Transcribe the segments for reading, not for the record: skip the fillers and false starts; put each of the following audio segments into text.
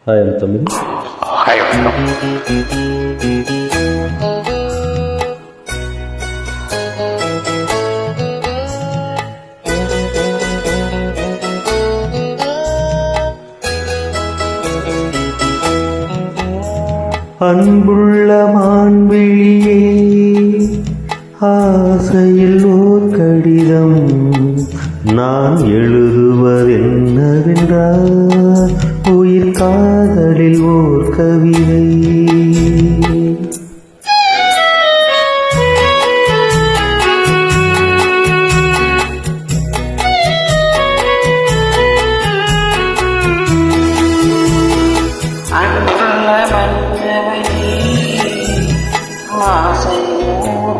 Hi, I'm Tamil. Hi, welcome. அன்புள்ள மான்விழியே, ஆசையில் ஓர் கடிதம் நான் எழுதுவதென்னவென்றால் உயிர் காதலில் ஓர் கவிதை.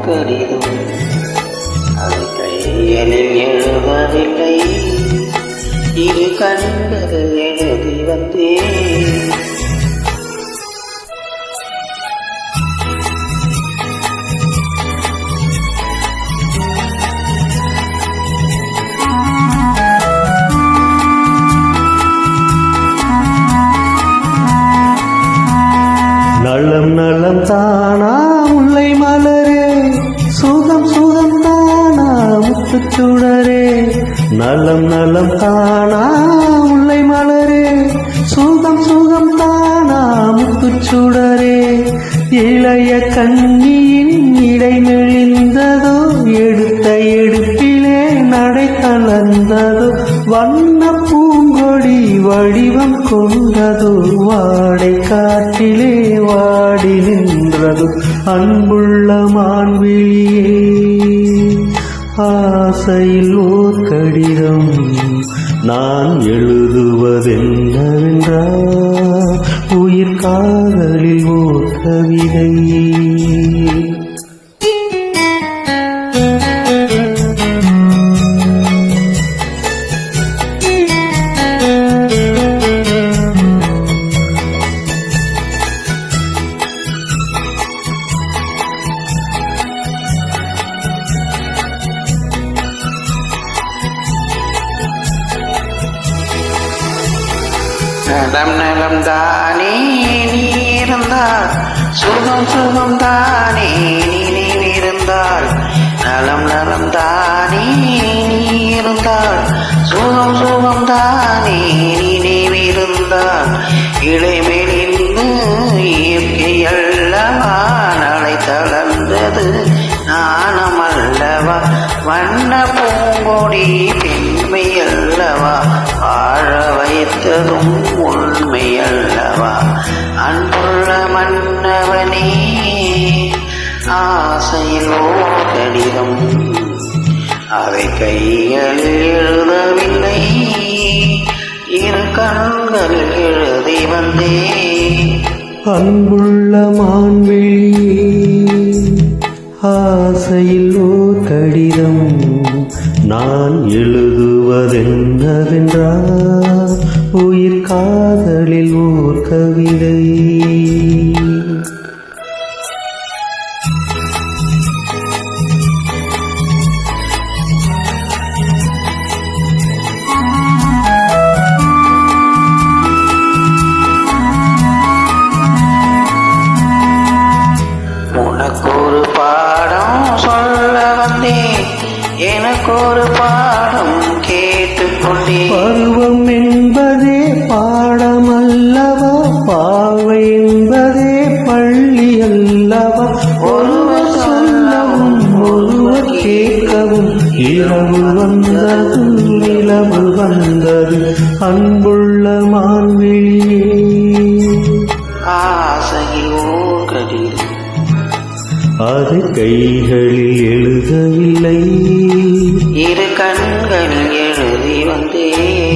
கடிதம் அது கைகளில் எழுதவில்லை, இரு கண்கள் எழுதி வந்தேன். நலம் நலம் தானா முல்லை மலரே, சுகம் சுகம் தானா முத்துச்சுடரே. நலம் நலம் தானா முல்லை மலரே, சுகம் சுகம் தானா முத்துச்சுடரே. இளைய கண்ணியின் இடை மெலிந்ததோ, எடுத்த எடுப்பிலே நடை கலந்ததோ. வண்ண பூங்கொடி வடிவம் கொண்டதோ, வாடை காற்றிலே வாடி நின்றது. அன்புள்ள மான்விழியே, ஆசையில் ஓர் கடிதம் நான் எழுதுவதென்னவென்றால் உயிர் காதலில் ஓர் கவிதை. நலம் நலம் தானே நீ இருந்தால், சுகம் சுகம் தானே நீ இருந்தால். நலம் நலம் தானே நீ இருந்தால், சுகம் சுகம் தானே நீ இருந்தால். இளைமெலிந்து இயற்கை அல்லவா, நாளை தளர்ந்தது நாணம் அல்லவா. வண்ண பூங்கொடி பெண்மை அல்லவா, வாழ வைத்ததும் உண்மை அல்லவா. அன்புள்ள மன்னவனே, ஆசையில் ஓர் கடிதம் அதை கைகளில் எழுதவில்லை, இரு கண்களில் எழுதி வந்தேன். அன்புள்ள மான்விழியே, ஆசையில் ஓர் கடிதம் நான் எழுதுவதென்னவென்றால் உயிர் காதலில் ஓர் கவிதை. உனக்கொரு பாடம் சொல்ல வந்தேன், எனக்கொரு பாடம் கேட்டுக்கொண்டேன். பருவம் என்பதே பாடம் அல்லவா, பாவை என்பதே பள்ளி அல்லவா. ஒருவர் சொல்லவும் ஒருவர் கேட்கவும், இரவு வந்தது நிலவு வந்தது. அன்புள்ள மான்விழியே, ஆசையில் ஓர் கடிதம் அது கைகளில் எழுதவில்லை, இரு கண்களில் எழுதி வந்தேன்.